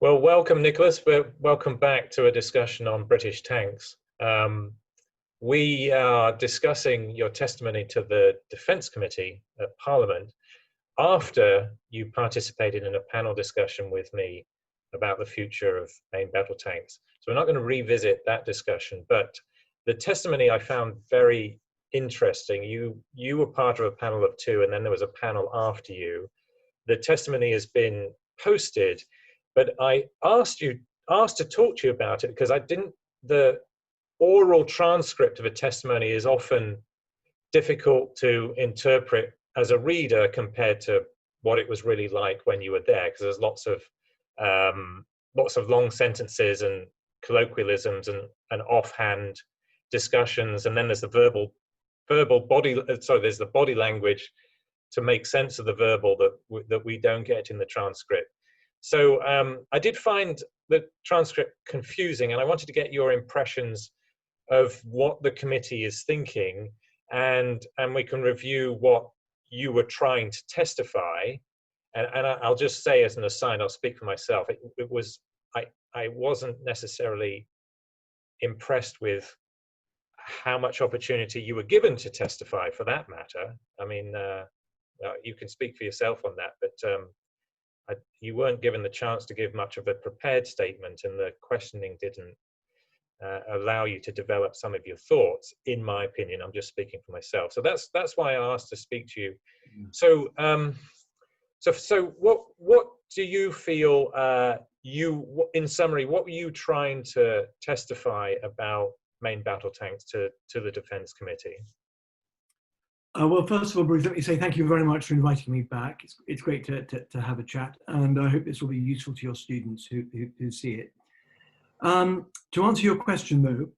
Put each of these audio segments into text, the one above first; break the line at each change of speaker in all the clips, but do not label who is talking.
Well, welcome, Nicholas. Welcome back to a discussion on British tanks. We are discussing your testimony to the Defence Committee at Parliament after you participated in a panel discussion with me about the future of main battle tanks. So we're not going to revisit that discussion, but the testimony I found very interesting. You were part of a panel of two, and then there was a panel after you. The testimony has been posted, but I asked to talk to you about it because the oral transcript of a testimony is often difficult to interpret as a reader compared to what it was really like when you were there, because there's lots of long sentences and colloquialisms and offhand discussions, and then there's the there's the body language to make sense of the verbal that we don't get in the transcript. So I did find the transcript confusing, and I wanted to get your impressions of what the committee is thinking, and we can review what you were trying to testify. And I'll just say as an aside, I'll speak for myself. I wasn't necessarily impressed with how much opportunity you were given to testify, for that matter. I mean, you can speak for yourself on that, but you weren't given the chance to give much of a prepared statement, and the questioning didn't allow you to develop some of your thoughts, in my opinion. I'm just speaking for myself. So that's why I asked to speak to you. So so what do you feel, in summary, what were you trying to testify about main battle tanks to the Defence Committee?
Well, first of all, Bruce, let me say thank you very much for inviting me back. It's great to have a chat, and I hope this will be useful to your students who see it. To answer your question, though,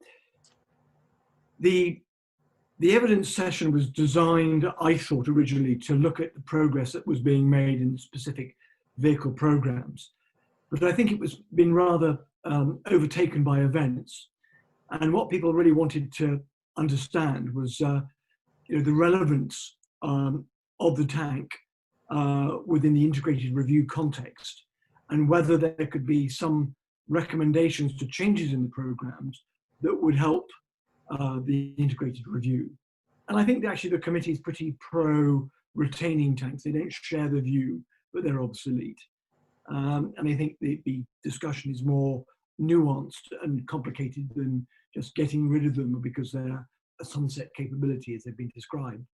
the evidence session was designed, I thought originally, to look at the progress that was being made in specific vehicle programs. But I think it was been rather overtaken by events. And what people really wanted to understand was the relevance of the tank within the integrated review context, and whether there could be some recommendations to changes in the programs that would help the integrated review. And I think actually the committee is pretty pro retaining tanks. They don't share the view, but they're obsolete. And I think the discussion is more nuanced and complicated than just getting rid of them because they're a sunset capability as they've been described.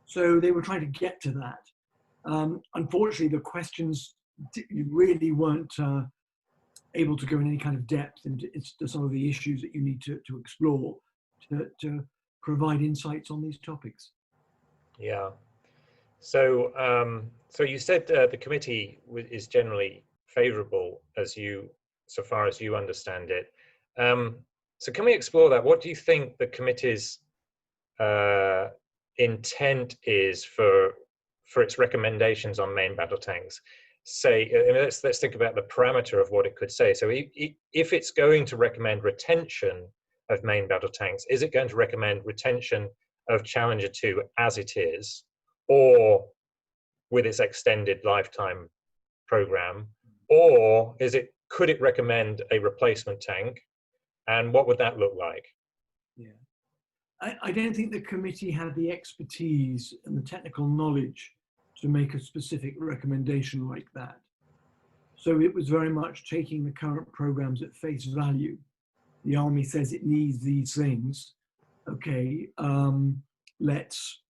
So they were trying to get to that. Unfortunately, the questions really weren't able to go in any kind of depth into some of the issues that you need to explore to provide insights on these topics.
Yeah. So so you said the committee is generally favourable, so far as you understand it. So can we explore that? What do you think the committee's intent is for its recommendations on main battle tanks? Say, let's think about the parameter of what it could say. So if it's going to recommend retention of main battle tanks, is it going to recommend retention of Challenger 2 as it is, or with its extended lifetime program, or could it recommend a replacement tank, and what would that look like?
Yeah, I don't think the committee had the expertise and the technical knowledge to make a specific recommendation like that. So it was very much taking the current programs at face value. The Army says it needs these things. Okay, let's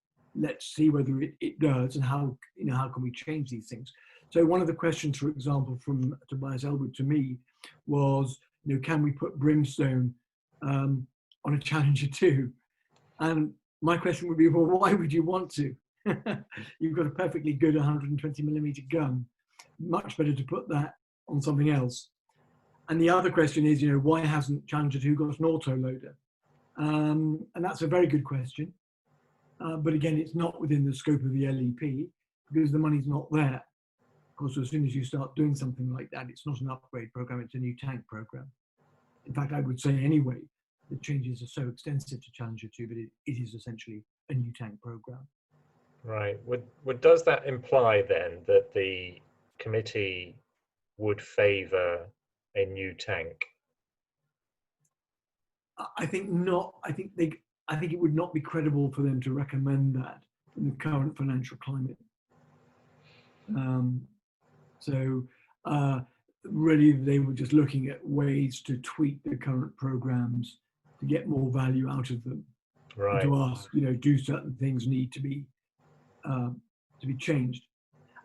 see whether it does, and how can we change these things. So one of the questions, for example, from Tobias Elwood to me was, can we put brimstone on a Challenger 2? And my question would be, well, why would you want to? You've got a perfectly good 120mm gun. Much better to put that on something else. And the other question is, why hasn't Challenger 2 got an autoloader? And that's a very good question. But again, it's not within the scope of the LEP because the money's not there. Of course, as soon as you start doing something like that, it's not an upgrade program, it's a new tank program. In fact, I would say anyway, the changes are so extensive to Challenger 2 that it is essentially a new tank program.
Right. Does that imply then that the committee would favour a new tank?
I think not. I think it would not be credible for them to recommend that in the current financial climate. Really, they were just looking at ways to tweak the current programs to get more value out of them.
Right.
And to ask, do certain things need to be changed?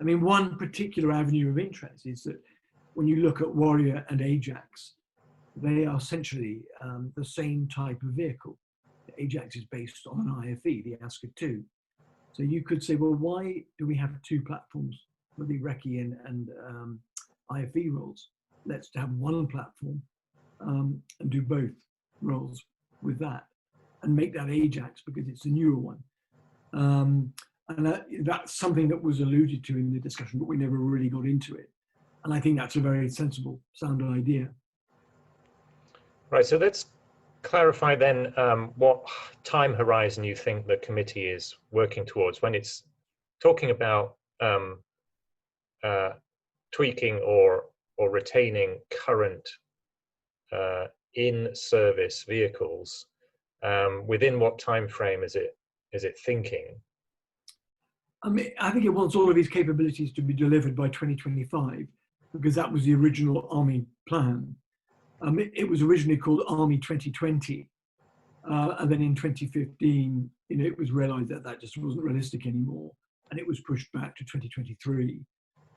I mean, one particular avenue of interest is that when you look at Warrior and Ajax, they are essentially the same type of vehicle. The Ajax is based on an IFE, the ASCA 2. So you could say, well, why do we have two platforms for the Recce and IFE roles? Let's have one platform and do both roles with that and make that Ajax because it's a newer one. And that's something that was alluded to in the discussion, but we never really got into it. And I think that's a very sensible, sound idea.
Right, so let's clarify then what time horizon you think the committee is working towards when it's talking about tweaking or retaining current in-service vehicles. Within what time frame is it thinking?
I mean, I think it wants all of these capabilities to be delivered by 2025 because that was the original Army plan. It was originally called Army 2020, and then in 2015, it was realised that that just wasn't realistic anymore, and it was pushed back to 2023,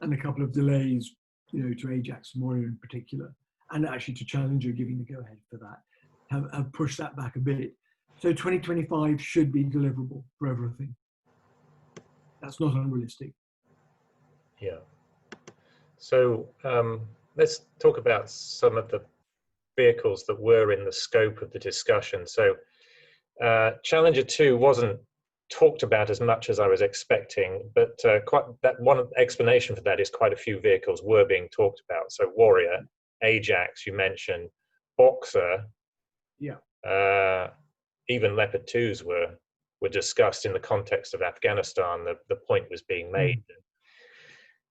and a couple of delays, to Ajax and Warrior in particular, and actually to Challenger giving the go-ahead for that, have pushed that back a bit. So 2025 should be deliverable for everything. That's not unrealistic.
Yeah. So let's talk about some of the vehicles that were in the scope of the discussion. So Challenger 2 wasn't talked about as much as I was expecting, but one explanation for that is quite a few vehicles were being talked about. So Warrior, Ajax, you mentioned, Boxer,
yeah,
even Leopard 2s were discussed in the context of Afghanistan. The point was being made that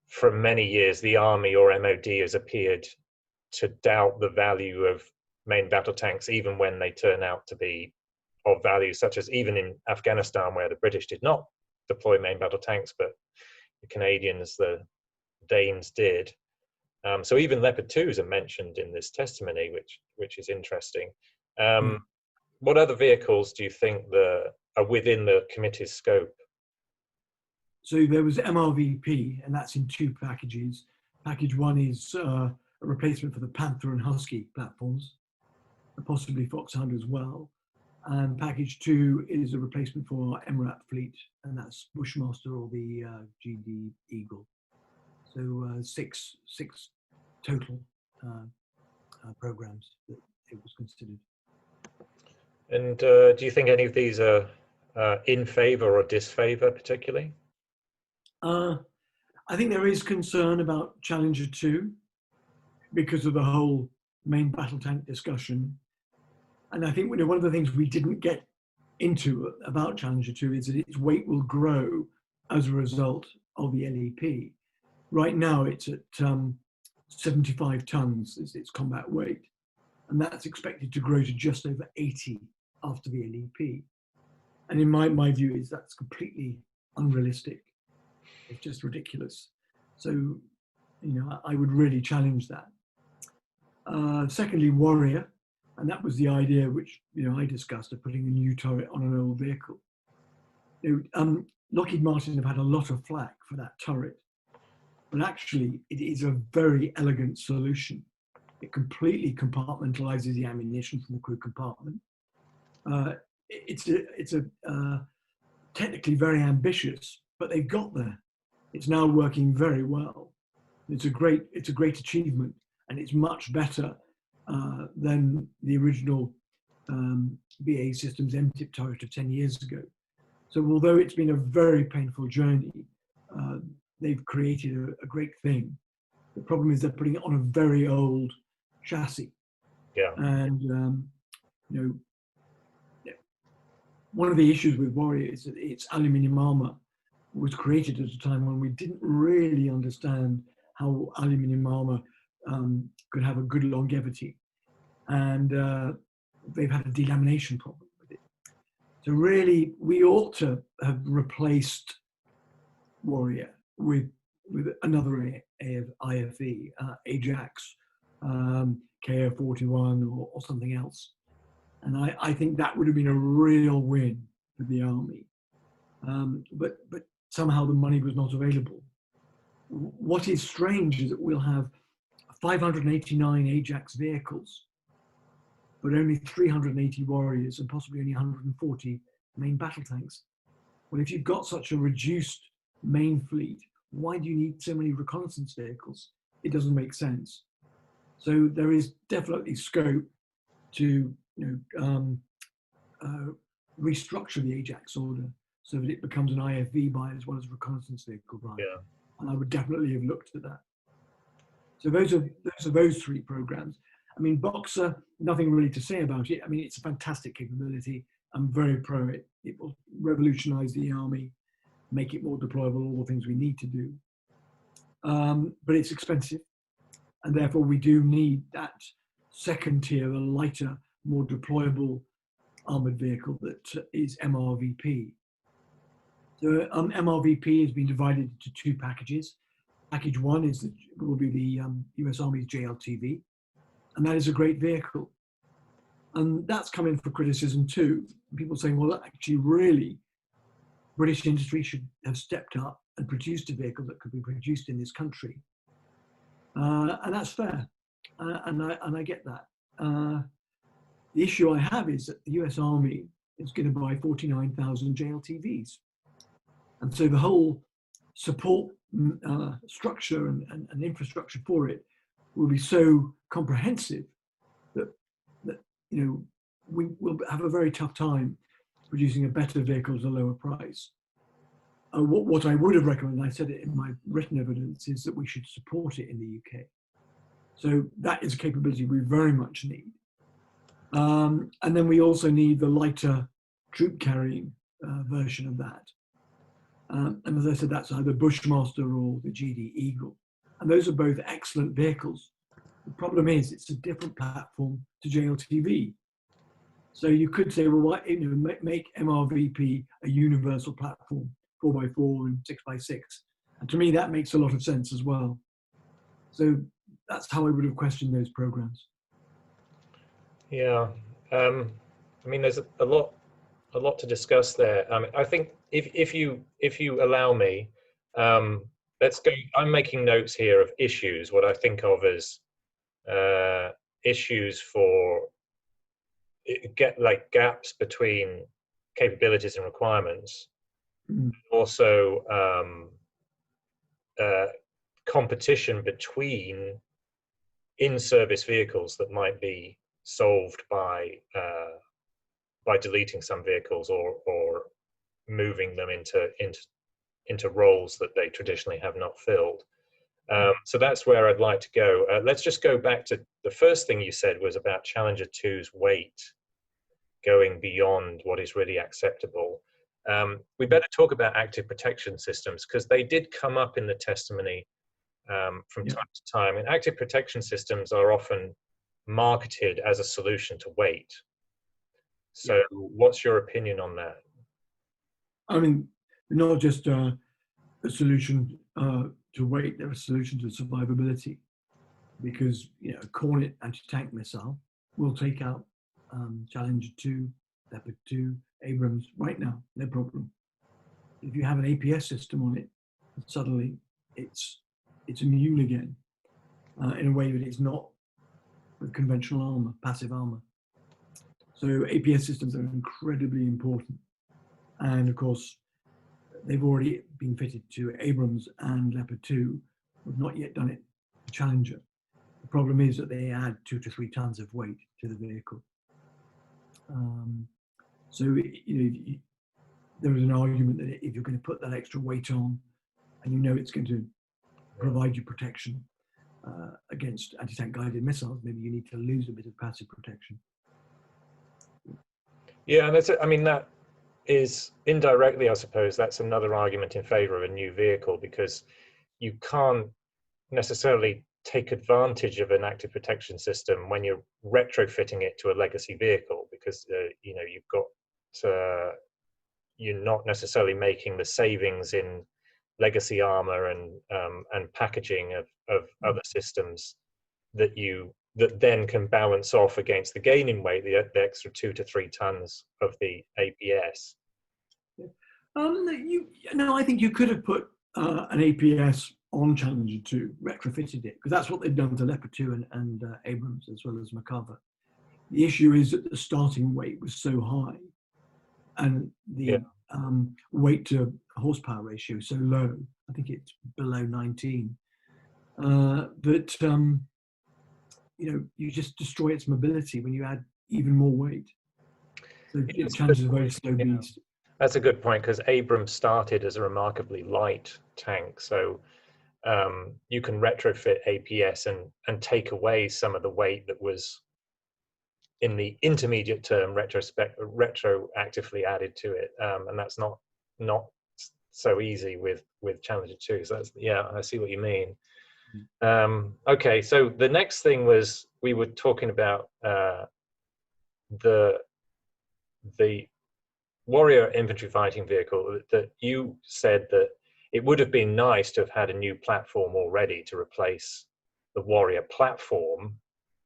for many years the Army or MOD has appeared to doubt the value of main battle tanks, even when they turn out to be of value, such as even in Afghanistan, where the British did not deploy main battle tanks, but the Canadians, the Danes did. So even Leopard 2s are mentioned in this testimony, which is interesting. What other vehicles do you think are within the committee's scope?
So there was MRVP, and that's in two packages. Package one is a replacement for the Panther and Husky platforms, and possibly Foxhound as well. And package two is a replacement for our MRAP fleet, and that's Bushmaster or the GD Eagle. So six total programs that it was considered.
And do you think any of these are in favour or disfavour particularly?
I think there is concern about Challenger 2 because of the whole main battle tank discussion. And I think one of the things we didn't get into about Challenger 2 is that its weight will grow as a result of the LEP. Right now it's at 75 tons is its combat weight, and that's expected to grow to just over 80 after the LEP. And in my view is that's completely unrealistic. It's just ridiculous. So, I would really challenge that. Secondly, Warrior, and that was the idea which I discussed of putting a new turret on an old vehicle. Lockheed Martin have had a lot of flack for that turret, but actually it is a very elegant solution. It completely compartmentalizes the ammunition from the crew compartment. It's technically very ambitious, but they've got there. It's now working very well. It's a great achievement, and it's much better than the original BAE Systems MTIP turret of 10 years ago. So although it's been a very painful journey, they've created a great thing. The problem is they're putting it on a very old chassis.
Yeah.
And one of the issues with Warrior is that its aluminium armor was created at a time when we didn't really understand how aluminium armor could have a good longevity. And they've had a delamination problem with it. So really, we ought to have replaced Warrior with another IFE, Ajax, KO-41 or something else. And I think that would have been a real win for the Army. But somehow the money was not available. What is strange is that we'll have 589 Ajax vehicles, but only 380 Warriors and possibly only 140 main battle tanks. Well, if you've got such a reduced main fleet, why do you need so many reconnaissance vehicles? It doesn't make sense. So there is definitely scope to restructure the Ajax order so that it becomes an IFV buy as well as reconnaissance vehicle buy.
Yeah.
And I would definitely have looked at that. So those are those three programs. I mean, Boxer, nothing really to say about it. I mean, it's a fantastic capability. I'm very pro it. It will revolutionize the Army, make it more deployable, all the things we need to do. But it's expensive. And therefore, we do need that second tier, a lighter, more deployable armored vehicle that is MRVP. So MRVP has been divided into two packages. Package one will be the US Army's JLTV, and that is a great vehicle. And that's come in for criticism too. People saying, well, actually, really, British industry should have stepped up and produced a vehicle that could be produced in this country. And that's fair, and I get that. The issue I have is that the US Army is going to buy 49,000 JLTVs. And so the whole support structure and infrastructure for it will be so comprehensive that we will have a very tough time producing a better vehicle at a lower price. What I would have recommended, I said it in my written evidence, is that we should support it in the UK. So that is a capability we very much need. And then we also need the lighter troop carrying version of that. And as I said, that's either Bushmaster or the GD Eagle. And those are both excellent vehicles. The problem is it's a different platform to JLTV. So you could say, well, make MRVP a universal platform, 4x4 and 6x6. And to me, that makes a lot of sense as well. So that's how I would have questioned those programs.
Yeah, I mean, there's a lot to discuss there. I think if you allow me, let's go. I'm making notes here of issues, what I think of as issues for gaps between capabilities and requirements. Also, competition between in-service vehicles that might be solved by deleting some vehicles or moving them into roles that they traditionally have not filled. So that's where I'd like to go. Let's just go back to the first thing you said was about Challenger 2's weight going beyond what is really acceptable. We better talk about active protection systems because they did come up in the testimony from time to time. And active protection systems are often marketed as a solution to weight. So what's your opinion on that? I
mean, not just a solution to weight, they're a solution to survivability because, a Cornet anti-tank missile will take out Challenger 2, Leopard 2, Abrams right now, no problem. If you have an APS system on it, suddenly it's immune again in a way that it's not with conventional armor, passive armor. So APS systems are incredibly important. And of course, they've already been fitted to Abrams and Leopard 2. We've not yet done it to Challenger. The problem is that they add 2 to 3 tons of weight to the vehicle. So there is an argument that if you're going to put that extra weight on, and it's going to provide you protection against anti-tank guided missiles, maybe you need to lose a bit of passive protection.
Yeah, and that is indirectly, I suppose, that's another argument in favor of a new vehicle because you can't necessarily take advantage of an active protection system when you're retrofitting it to a legacy vehicle, because you know, you've got you're not necessarily making the savings in legacy armor and packaging of other systems that then can balance off against the gain in weight, the extra 2 to 3 tons of the APS.
I think you could have put an APS on Challenger 2, retrofitted it, because that's what they've done to Leopard 2 and Abrams, as well as McCover. The issue is that the starting weight was so high, and the weight to horsepower ratio so low. I think it's below 19. That you know, you just destroy its mobility when you add even more weight. So Challenger's a very slow beast.
That's a good point, because Abrams started as a remarkably light tank, so you can retrofit APS and take away some of the weight that was in the intermediate term retroactively added to it, and that's not so easy with Challenger 2. So that's, yeah, I see what you mean. Okay, so the next thing was, we were talking about the Warrior infantry fighting vehicle, that you said that it would have been nice to have had a new platform already to replace the Warrior platform.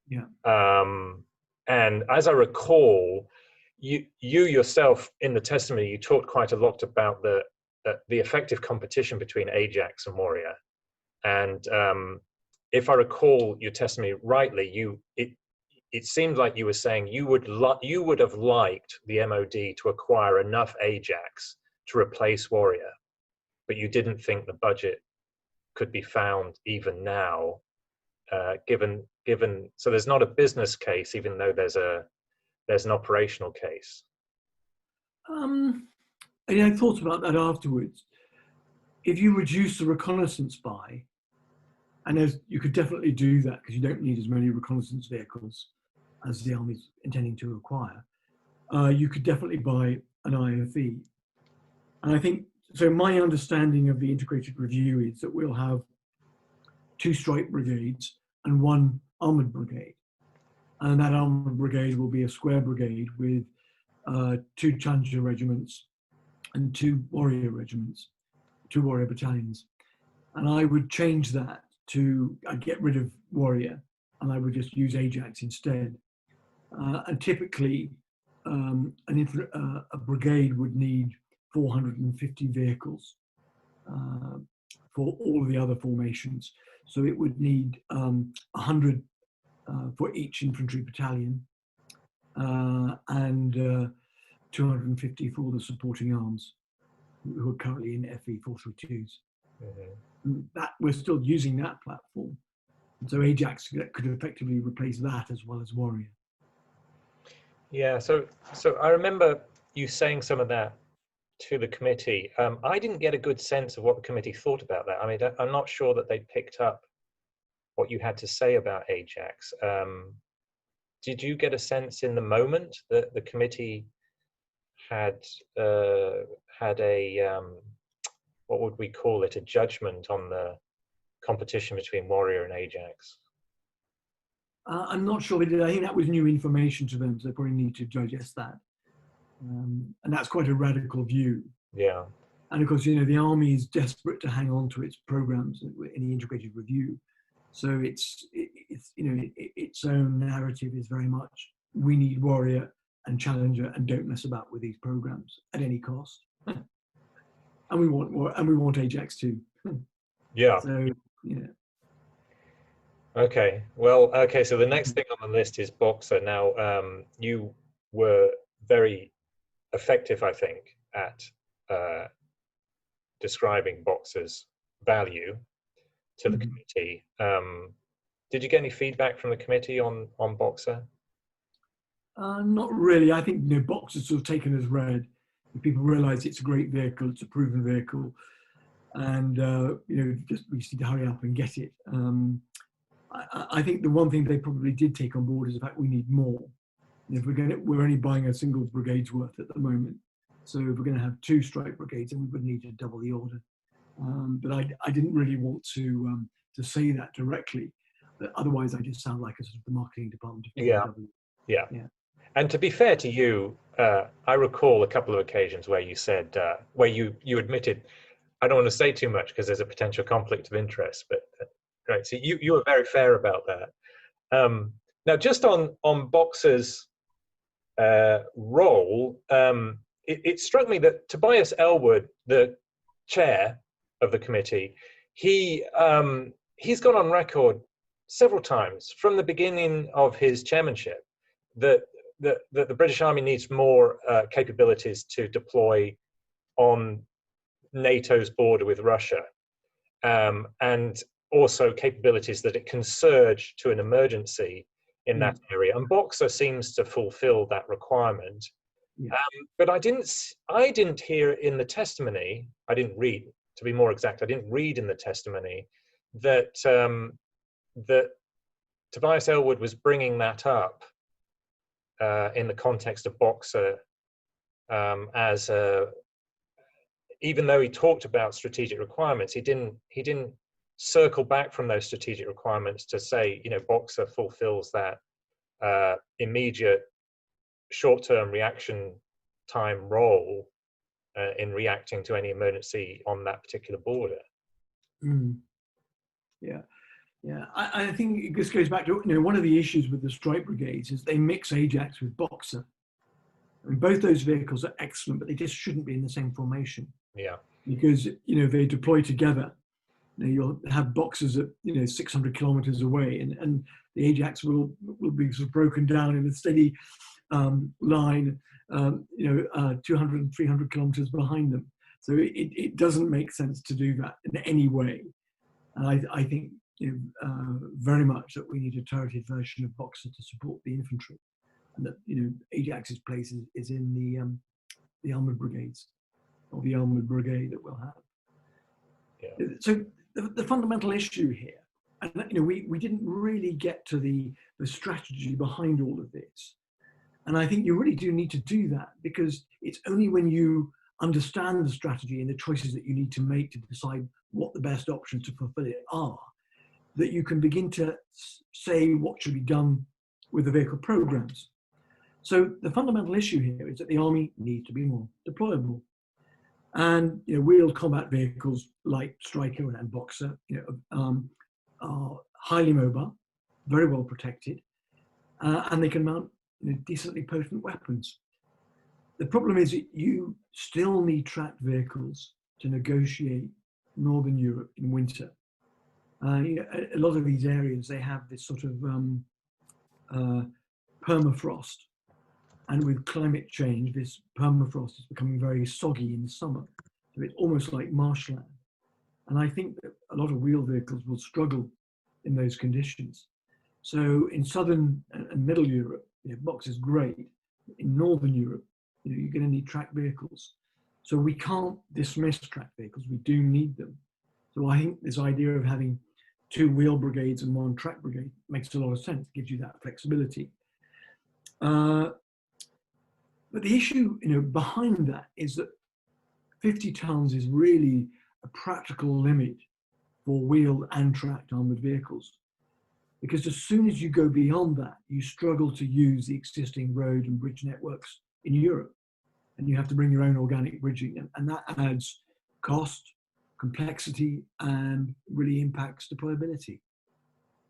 Yeah.
And as I recall, you yourself in the testimony, you talked quite a lot about the effective competition between Ajax and Warrior. And if I recall your testimony rightly, it seemed like you were saying you would have liked the MOD to acquire enough Ajax to replace Warrior, but you didn't think the budget could be found even now, given so there's not a business case, even though there's an operational case.
I thought about that afterwards. If you reduce the reconnaissance buy, and as you could definitely do that, because you don't need as many reconnaissance vehicles as the Army's intending to acquire, you could definitely buy an IFE. And I think, so my understanding of the integrated review is that we'll have 2 strike brigades and 1 armoured brigade. And that armoured brigade will be a square brigade with 2 Challenger regiments and 2 Warrior regiments, 2 Warrior battalions. And I would change that to, I'd get rid of Warrior and I would just use Ajax instead. And typically, a brigade would need 450 vehicles for all of the other formations. So it would need 100 for each infantry battalion and 250 for the supporting arms, who are currently in FE 432s. Mm-hmm. That we're still using that platform. So Ajax could effectively replace that as well as Warrior.
Yeah, so I remember you saying some of that to the committee. I didn't get a good sense of what the committee thought about that. I mean, I'm not sure that they picked up what you had to say about Ajax. Did you get a sense in the moment that the committee had a what would we call it, a judgment on the competition between Warrior and Ajax?
I'm not sure they did. I think that was new information to them, so they probably need to digest that. And that's quite a radical view.
Yeah.
And of course, you know, the Army is desperate to hang on to its programs in the integrated review. So it's you know, its own narrative is very much, we need Warrior and Challenger and don't mess about with these programs at any cost. And we want Ajax too.
Yeah.
So yeah.
Okay. Well, okay. So the next thing on the list is Boxer. Now, you were very effective, I think, at describing Boxer's value to the committee. Did you get any feedback from the committee on Boxer?
Not really. I think, you know, Boxer's sort of taken as read. People realise it's a great vehicle, it's a proven vehicle, and you know, we just need to hurry up and get it. I think the one thing they probably did take on board is the fact we need more. If we're only buying a single brigade's worth at the moment, so if we're going to have 2 strike brigades, then we would need to double the order. But I didn't really want to say that directly. But otherwise, I just sound like a sort of the marketing department of
Yeah,
KW.
yeah.
Yeah.
And to be fair to you, I recall a couple of occasions where you said, where you admitted, I don't want to say too much because there's a potential conflict of interest, but right. So you were very fair about that. Now, just on Boxer's role, it struck me that Tobias Ellwood, the chair of the committee, he's gone on record several times from the beginning of his chairmanship that the British Army needs more capabilities to deploy on NATO's border with Russia, and also capabilities that it can surge to an emergency in that area. And Boxer seems to fulfill that requirement.
Yeah.
But I didn't hear in the testimony, I didn't read, to be more exact, I didn't read in the testimony that that Tobias Ellwood was bringing that up in the context of Boxer as a, even though he talked about strategic requirements, he didn't circle back from those strategic requirements to say, you know, Boxer fulfills that immediate short-term reaction time role in reacting to any emergency on that particular border.
Yeah. Yeah, I think this goes back to, you know, one of the issues with the strike brigades is they mix Ajax with Boxer. I mean, both those vehicles are excellent, but they just shouldn't be in the same formation.
Yeah.
Because, you know, they deploy together. You know, you'll have Boxers at, you know, 600 kilometers away, and the Ajax will be sort of broken down in a steady line, 200 and 300 kilometers behind them. So it doesn't make sense to do that in any way. And I think, you know, very much that we need a turreted version of Boxer to support the infantry, and that, you know, Ajax's place is in the armoured brigades, or the armoured brigade that we'll have.
Yeah.
So the fundamental issue here, and, you know, we didn't really get to the strategy behind all of this, and I think you really do need to do that, because it's only when you understand the strategy and the choices that you need to make to decide what the best options to fulfill it are, that you can begin to say what should be done with the vehicle programs. So the fundamental issue here is that the Army needs to be more deployable. And, you know, wheeled combat vehicles like Striker and Boxer, you know, are highly mobile, very well protected, and they can mount, you know, decently potent weapons. The problem is that you still need tracked vehicles to negotiate Northern Europe in winter. You know, a lot of these areas, they have this sort of permafrost. And with climate change, this permafrost is becoming very soggy in the summer. So it's almost like marshland. And I think that a lot of wheeled vehicles will struggle in those conditions. So in Southern and Middle Europe, you know, Box is great. In Northern Europe, you know, you're going to need tracked vehicles. So we can't dismiss tracked vehicles. We do need them. So I think this idea of having 2 wheel brigades and 1 track brigade makes a lot of sense. Gives you that flexibility. But the issue, you know, behind that is that 50 tons is really a practical limit for wheeled and tracked armoured vehicles. Because as soon as you go beyond that, you struggle to use the existing road and bridge networks in Europe. And you have to bring your own organic bridging. And that adds cost, complexity, and really impacts deployability.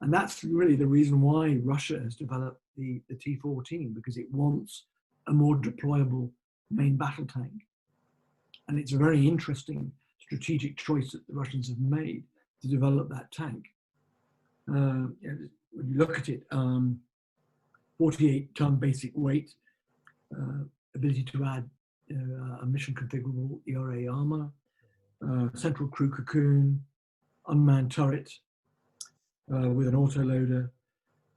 And that's really the reason why Russia has developed the T-14, because it wants a more deployable main battle tank. And it's a very interesting strategic choice that the Russians have made to develop that tank. You know, when you look at it, 48-ton basic weight, ability to add a mission configurable ERA armor, central crew cocoon, unmanned turret with an autoloader,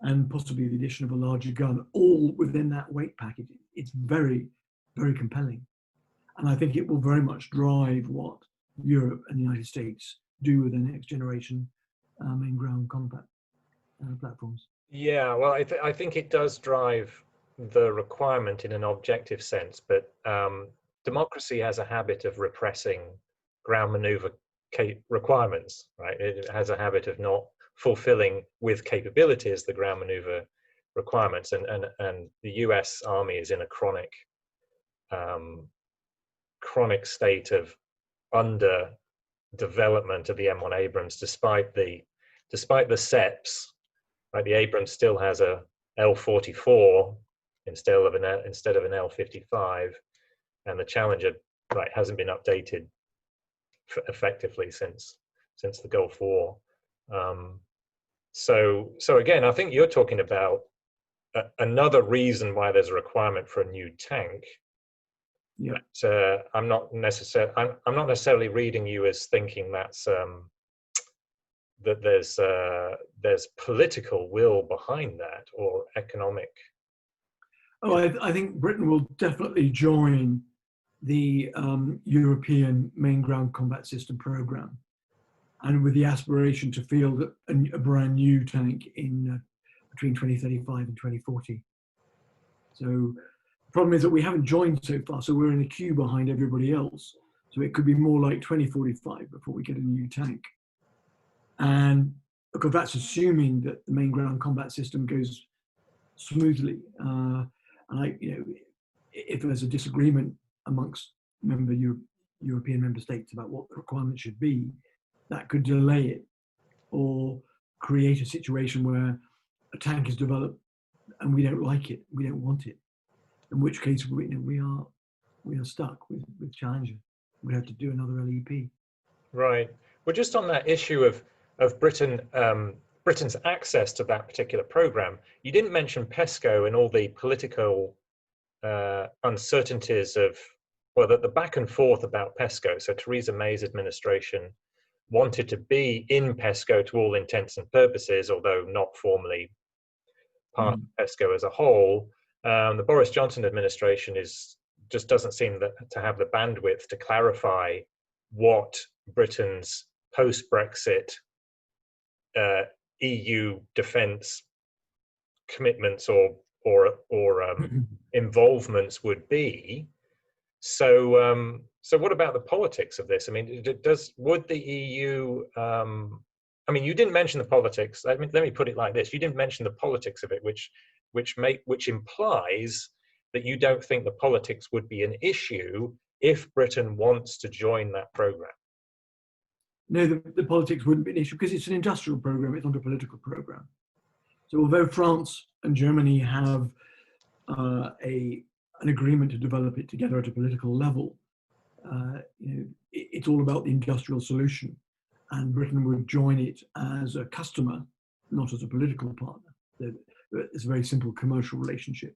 and possibly the addition of a larger gun, all within that weight package. It's very, very compelling. And I think it will very much drive what Europe and the United States do with the next generation main ground combat platforms.
Yeah, well, I think it does drive the requirement in an objective sense, but democracy has a habit of repressing ground maneuver requirements, right? It has a habit of not fulfilling with capabilities the ground maneuver requirements, and the US Army is in a chronic state of under development of the M1 Abrams, despite the SEPs. Right, the Abrams still has a L44 instead of an L55, and the Challenger, right, hasn't been updated effectively since the Gulf War. So again, I think you're talking about another reason why there's a requirement for a new tank.
Yeah.
But I'm not necessarily reading you as thinking that's that there's political will behind that, or economic.
Oh, I think Britain will definitely join the European Main Ground Combat System program, and with the aspiration to field a brand new tank in between 2035 and 2040. So the problem is that we haven't joined so far, so we're in a queue behind everybody else. So it could be more like 2045 before we get a new tank. And because that's assuming that the main ground combat system goes smoothly. If there's a disagreement amongst European member states about what the requirement should be, that could delay it or create a situation where a tank is developed and we don't like it, we don't want it. In which case, we are stuck with Challenger. We have to do another LEP.
Right. Well, just on that issue of Britain's access to that particular program, you didn't mention Pesco and all the political uncertainties of, well, the back and forth about Pesco. So Theresa May's administration wanted to be in Pesco to all intents and purposes, although not formally part of Pesco as a whole. The Boris Johnson administration just doesn't seem to have the bandwidth to clarify what Britain's post-Brexit EU defence commitments or involvements would be. So what about the politics of this? I mean, would the EU? I mean, you didn't mention the politics. Let me put it like this: you didn't mention the politics of it, which implies that you don't think the politics would be an issue if Britain wants to join that program.
No, the politics wouldn't be an issue because it's an industrial program, it's not a political program. So although France and Germany have an agreement to develop it together at a political level, it's all about the industrial solution, and Britain would join it as a customer, not as a political partner. It's a very simple commercial relationship.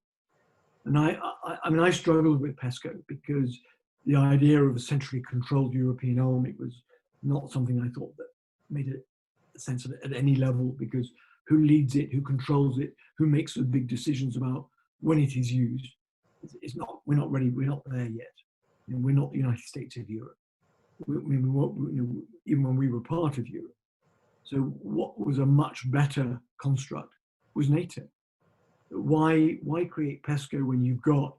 And I struggled with Pesco because the idea of a centrally controlled European army was not something I thought that made sense at any level, because who leads it, who controls it, who makes the big decisions about when it is used? We're not ready. We're not there yet. We're not the United States of Europe. Even when we were part of Europe. So what was a much better construct was NATO. Why create Pesco when you've got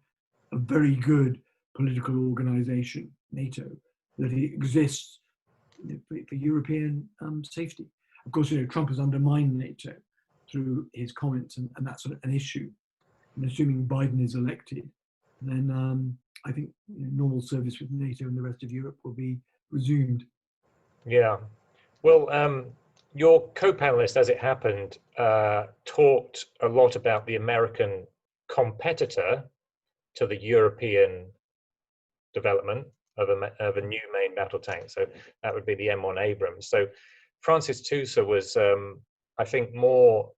a very good political organization, NATO, that exists for European safety? Of course, Trump has undermined NATO through his comments, and that's an issue. And assuming Biden is elected, then I think normal service with NATO and the rest of Europe will be resumed.
Yeah. Well, your co-panelist, as it happened, talked a lot about the American competitor to the European development of a new main battle tank. So that would be the M1 Abrams. So Francis Tousa was, I think, more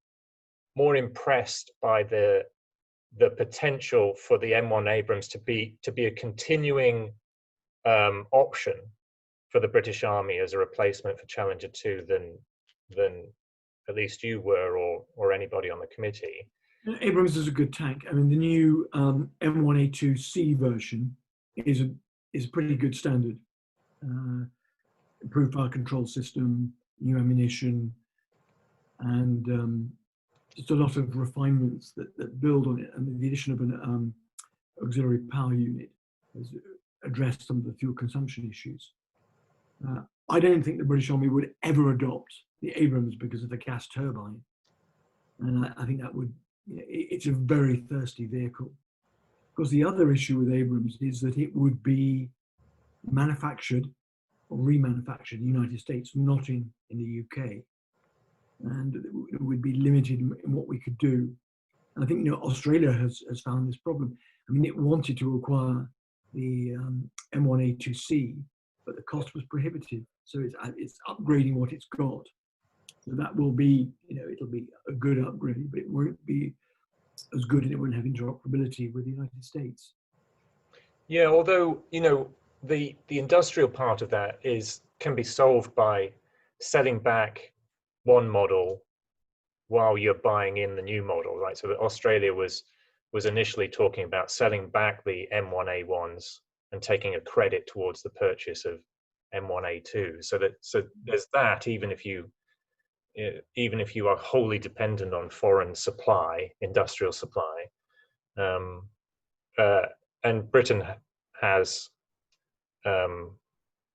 impressed by the potential for the M1 Abrams to be a continuing option for the British Army as a replacement for Challenger 2 than at least you were, or anybody on the committee.
Abrams is a good tank. I mean, the new M1A2C version is a pretty good standard. Improved fire control system, new ammunition, and just a lot of refinements that build on it. And the addition of an auxiliary power unit has addressed some of the fuel consumption issues. I don't think the British Army would ever adopt the Abrams because of the gas turbine. And I think that would, it's a very thirsty vehicle. Because the other issue with Abrams is that it would be manufactured or remanufactured in the United States, not in the UK. And it would be limited in what we could do. And I think Australia has found this problem. I mean, it wanted to acquire the M1A2C, but the cost was prohibitive. So it's upgrading what it's got. So that will be, it'll be a good upgrade, but it won't be as good, and it won't have interoperability with the United States.
Yeah, although, the industrial part of that can be solved by selling back one model while you're buying in the new model, right? So Australia was initially talking about selling back the M1A1s and taking a credit towards the purchase of M1A2. So there's that, even if you are wholly dependent on foreign supply, industrial supply. And Britain has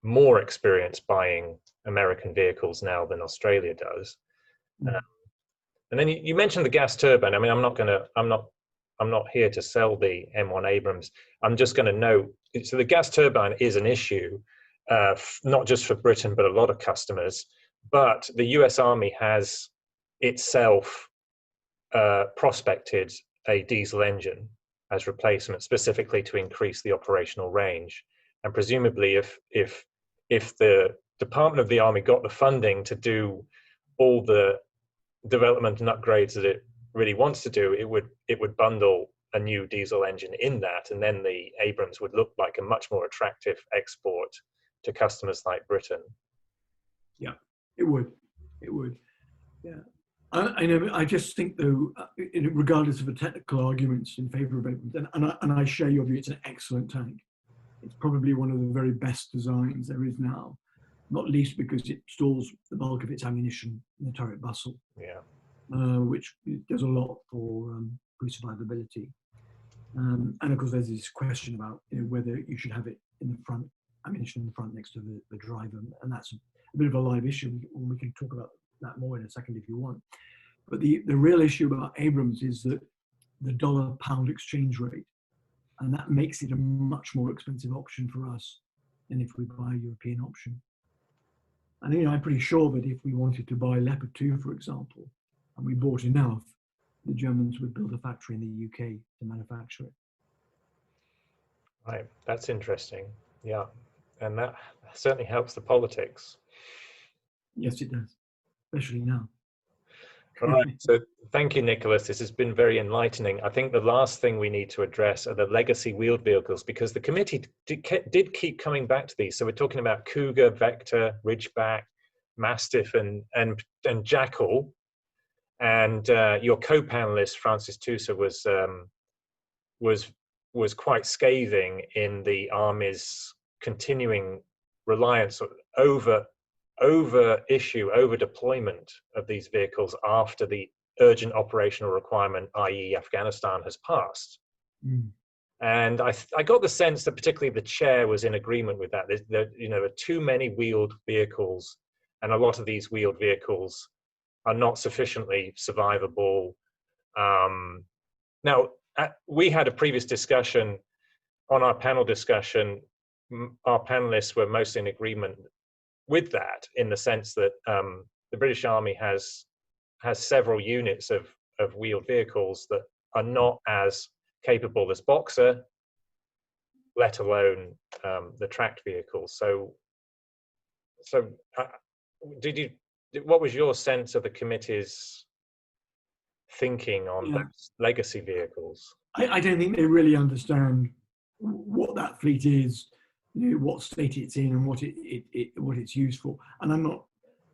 more experience buying American vehicles now than Australia does. And then you mentioned the gas turbine. I mean, I'm not here to sell the M1 Abrams. I'm just going to note, so the gas turbine is an issue, not just for Britain, but a lot of customers. But the US Army has itself prospected a diesel engine as replacement, specifically to increase the operational range. And presumably, if the Department of the Army got the funding to do all the development and upgrades that it really wants to do, it would bundle a new diesel engine in that, and then the Abrams would look like a much more attractive export to customers like Britain.
Yeah, it would. Yeah. I just think, though, regardless of the technical arguments in favour of Abrams, and I share your view, it's an excellent tank. It's probably one of the very best designs there is now, not least because it stores the bulk of its ammunition in the turret bustle, which does a lot for crew survivability. And of course, there's this question about whether you should have it in the front, ammunition in the front next to the driver, and that's a bit of a live issue. We can talk about that more in a second if you want. But the real issue about Abrams is that the dollar-pound exchange rate, and that makes it a much more expensive option for us than if we buy a European option. And I'm pretty sure that if we wanted to buy Leopard 2, for example, and we bought enough, the Germans would build a factory in the UK to manufacture it.
Right, that's interesting. Yeah, and that certainly helps the politics.
Yes, it does, especially now.
All right, so thank you, Nicholas. This has been very enlightening. I think the last thing we need to address are the legacy wheeled vehicles, because the committee did keep coming back to these. So we're talking about Cougar, Vector, Ridgeback, Mastiff, and Jackal. And your co-panelist, Francis Tusa, was quite scathing in the Army's continuing reliance over deployment of these vehicles after the urgent operational requirement, i.e. Afghanistan, has passed. And I got the sense that particularly the chair was in agreement with that. There are too many wheeled vehicles, and a lot of these wheeled vehicles are not sufficiently survivable. Now, we had a previous discussion. On our panel discussion, our panelists were mostly in agreement with that, in the sense that the British Army has several units of wheeled vehicles that are not as capable as Boxer, let alone the tracked vehicles. So what was your sense of the committee's thinking on those legacy vehicles?
I don't think they really understand what that fleet is, what state it's in, and what it's used for. And I'm not,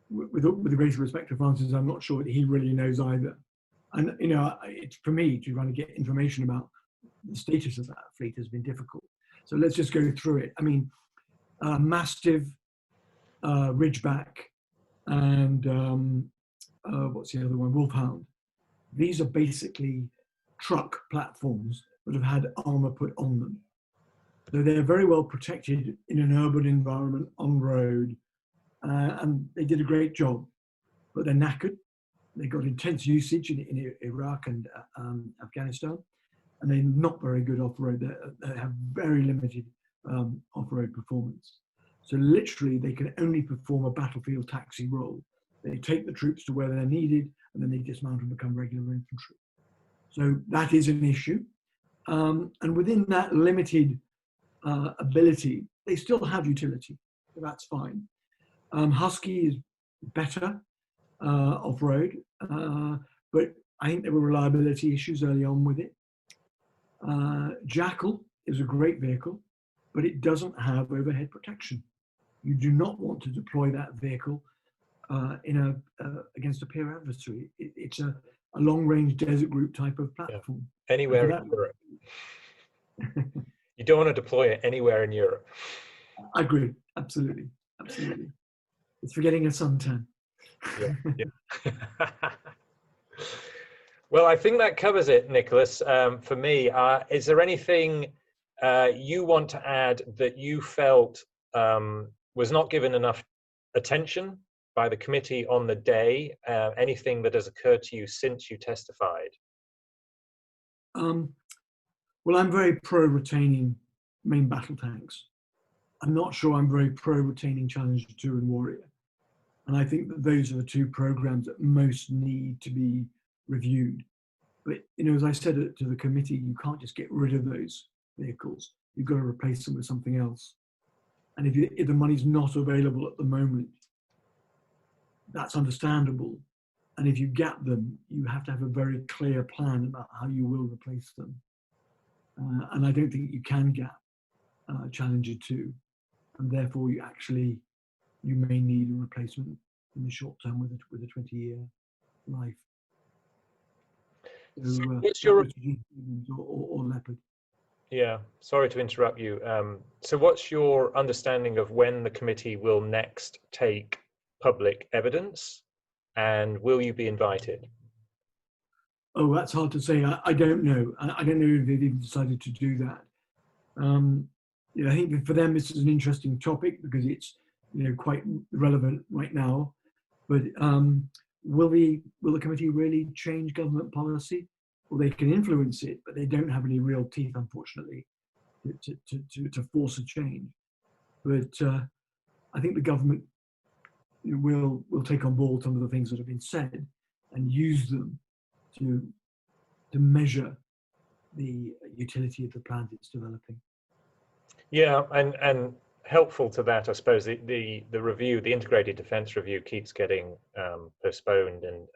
with the greatest respect to Francis, I'm not sure that he really knows either. And it's for me to try to get information about the status of that fleet has been difficult. So let's just go through it. I mean, Mastiff, Ridgeback, and what's the other one? Wolfhound. These are basically truck platforms that have had armor put on them. So they're very well protected in an urban environment on road, and they did a great job. But they're knackered. They got intense usage in Iraq and Afghanistan, and they're not very good off-road. They have very limited off-road performance. So literally, they can only perform a battlefield taxi role. They take the troops to where they're needed, and then they dismount and become regular infantry. So that is an issue. And within that limited ability, they still have utility. So that's fine. Husky is better off-road, but I think there were reliability issues early on with it. Jackal is a great vehicle, but it doesn't have overhead protection. You do not want to deploy that vehicle against a peer adversary. It's a long-range desert group type of platform.
Yeah. Anywhere in Europe. You don't want to deploy it anywhere in Europe.
I agree. Absolutely. Absolutely. It's for getting a suntan.
Yeah. Yeah. Well, I think that covers it, Nicholas. For me, is there anything you want to add that you felt was not given enough attention by the committee on the day? Anything that has occurred to you since you testified?
Well, I'm very pro retaining main battle tanks. I'm not sure I'm very pro retaining Challenger 2 and Warrior. And I think that those are the two programs that most need to be reviewed. But, as I said to the committee, you can't just get rid of those vehicles. You've got to replace them with something else. And if the money's not available at the moment, that's understandable. And if you gap them, you have to have a very clear plan about how you will replace them. And I don't think you can gap Challenger 2. And therefore, you may need a replacement in the short term with a 20-year life. So,
what's your
or Leopard?
Yeah, sorry to interrupt you. So what's your understanding of when the committee will next take public evidence, and will you be invited?
Oh, that's hard to say. I don't know. I don't know if they've even decided to do that. I think for them this is an interesting topic because it's quite relevant right now. But will the committee really change government policy? Well, they can influence it, but they don't have any real teeth, unfortunately, to force a change. But I think the government will take on board some of the things that have been said and use them to measure the utility of the plant it's developing.
Yeah, and helpful to that, I suppose, the review, the integrated defence review, keeps getting postponed, and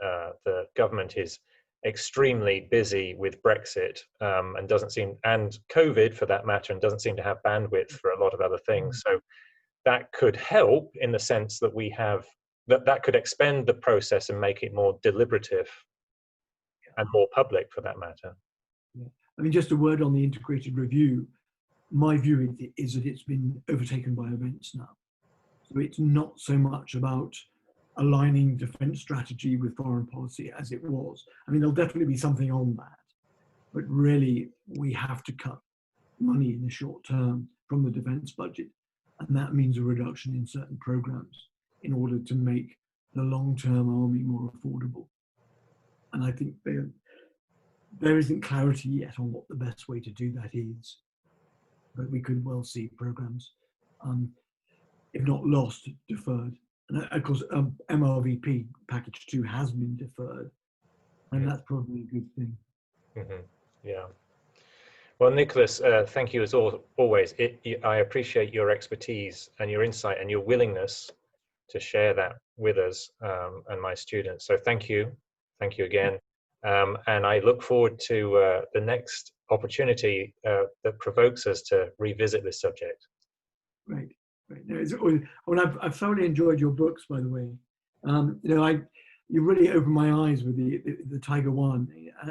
the government is extremely busy with Brexit and COVID for that matter, and doesn't seem to have bandwidth for a lot of other things. So that could help in the sense that we have that could expend the process and make it more deliberative and more public for that matter.
Yeah. I mean, just a word on the integrated review. My view is that it's been overtaken by events now. So it's not so much about aligning defence strategy with foreign policy as it was. I mean, there'll definitely be something on that, but really we have to cut money in the short term from the defence budget, and that means a reduction in certain programs in order to make the long-term army more affordable. And I think there isn't clarity yet on what the best way to do that is, but we could well see programs, if not lost, deferred. And of course, MRVP package 2 has been deferred, and that's probably a good thing.
Mm-hmm. Yeah. Well, Nicholas, thank you as always. I appreciate your expertise and your insight and your willingness to share that with us and my students. So thank you again. And I look forward to the next opportunity that provokes us to revisit this subject.
Right. No, I've thoroughly enjoyed your books, by the way. You really opened my eyes with the Tiger One,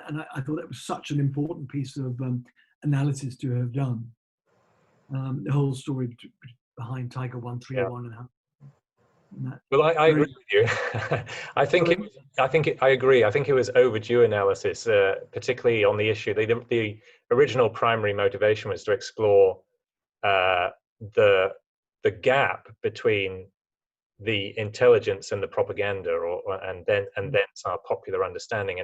and I thought that was such an important piece of analysis to have done. The whole story behind Tiger 1, 301, and how.
Well, I agree with you. I agree. I think it was overdue analysis, particularly on the issue. The original primary motivation was to explore the gap between the intelligence and the propaganda, and then our popular understanding. And